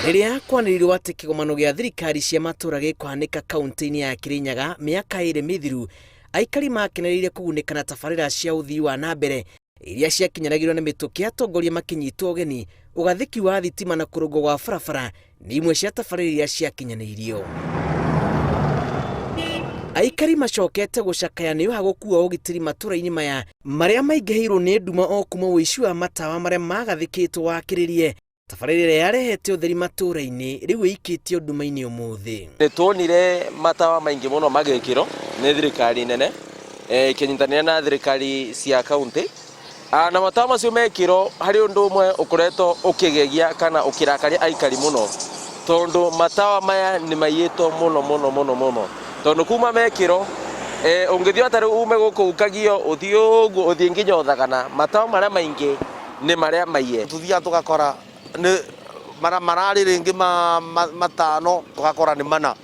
Rĩrĩa kwanĩrĩirwo atĩ kĩgomano gĩa thirikari cia matũũra gĩkũhanĩka kaunti-inĩ ya Kirinyaga mĩaka ĩrĩ mĩthiru, aikari makenereire kũgunĩka na tabarĩra cia ũthii wa na mbere iria ciakinyanagĩrwo nĩ mĩtũkĩ atongoria makĩnyitwo ũgeni. Ũgathĩki wa thitima na kũrũngwo gwa barabara nĩ imwe cia tabarĩra iria ciakinyanĩirio. Aikari macokete gũcakaya nĩ ũhagũku wa ũgitĩri matũũra-inĩ maya marĩa maingĩhĩirwo nĩ nduma o kuma ũici wa matawa marĩa magathĩkĩtwo wakĩrĩrie. Tabarĩra ĩrĩa yarehete ũtheri matũũra-inĩ rĩu ĩikĩtio nduma-inĩ ũmũthĩ. Nĩ tuonire matawa maingĩ mũno magĩkĩrwo nĩ thirikari nene ĩkĩnyitanĩra na thirikari cia kaunti, na matawa macio mekĩrwo harĩ ũndũ ũmwe ũkoretwo ũkĩgegia kana ũkĩrakaria aikari mũno, tondũ matawa maya nĩ maiyĩtwo mũno tondũ kuma mekĩrwo ũngĩthiĩ atarĩ ume gũkũ ũkagio ũthiĩ ũguo ũthiĩ nginya ũthagana, matawa marĩa maingĩ nĩ marĩa maiye. Tuthiaga tugakora nĩ mararĩ rĩngĩ matano tugakora nĩ mana,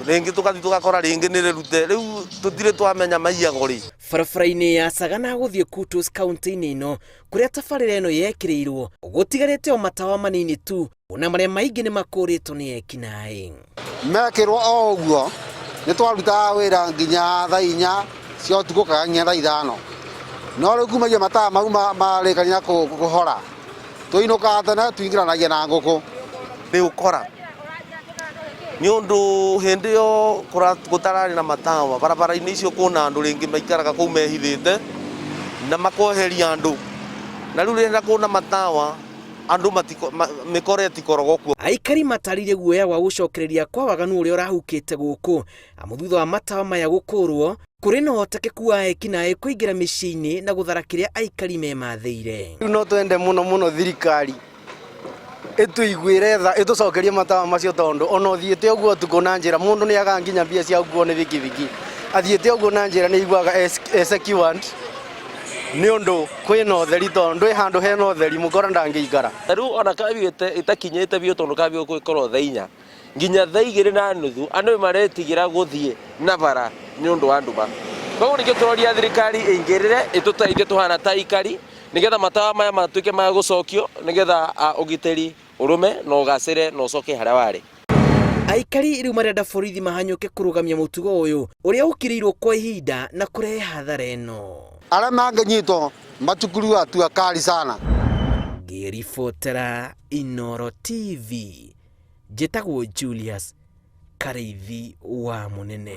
rĩngĩ tugathi tugakora rĩngĩ nĩ rĩrute, rĩu tũtirĩ twamenya maiyagwo rĩ. Barabara-inĩ ya Sagana-Kutus kaunti-inĩ ino kũrĩa tabarĩra ĩno yekĩrĩirwo gũtigarĩte o matawa manini tu, na marĩa maingĩ nĩ makũrĩtwo nĩ ekinaĩ. Mekĩrwo o ũguo nĩ twarutaga wĩra nginya thaa 4 cia ũtukũ kana nginya thaa 5, no rĩu kumagia matawa mau marĩkania kũhora tũinũkaga tene tuingĩranagia na ngũkũ. Rĩu ũkora nĩ ũndũ hĩndĩ ĩyo gũtararĩ na matawa barabara-inĩ icio kuna andũ rĩngĩ maikaraga kũu mehithĩte na makoheria andũ, na rĩu rĩrĩa kuna matawa andũ mĩkora ĩtikoragwo kuo. Aikari matarire guoya wa gũcokereria kwa waganu ũrĩa ũrahukĩte gũkũ amu thutha wa matawa maya gũkũrwo kũrĩ na ũhotekeku wa ekinaĩ kũingĩra mĩciĩ-inĩ na gũthara kĩrĩa aikari memathĩire. Rĩu no twende mũno thirikari ĩtũiguĩre tha ĩtũcokerie matawa macio, tondũ ona ũthiĩte ũguo ũtukũ na njĩra mũndũ nĩ agaga nginya mbia cia gũkuo nĩ bikibiki, athiĩte ũguo na njĩra nĩ iguaga secured nĩ ũndũ kwĩna ũtheri, tondũ handũ hena ũtheri mũkora ndangĩikara. Rĩu ona kabiũte ĩtakinyĩte biũ, tondũ kabiũ gũkorwo thaa 4 nginya thaa 2:30 andũ maretigĩra gũthiĩ na bara nĩ ũndũ wa nduma. Koguo nĩkĩo tũroria thirikari ĩingĩrĩre ĩtũteithie tũhana ta aikari nĩgetha matawa maya matuĩke ma gũcokio, nĩgetha ũgitĩri ũrũme na ũgacĩre na ũcoke harĩa warĩ. Aikari rĩu marenda borithi mahanyũke kũrũgamia mũtugo ũyũ ũrĩa ũkĩrĩirwo kwa ihinda na kũrehe hathara ĩno. Arĩa mangĩnyitwo matukuru atua kali sana. Ngĩribotera Inooro TV, njĩtagwo Julius Kareithi wa Mũnene.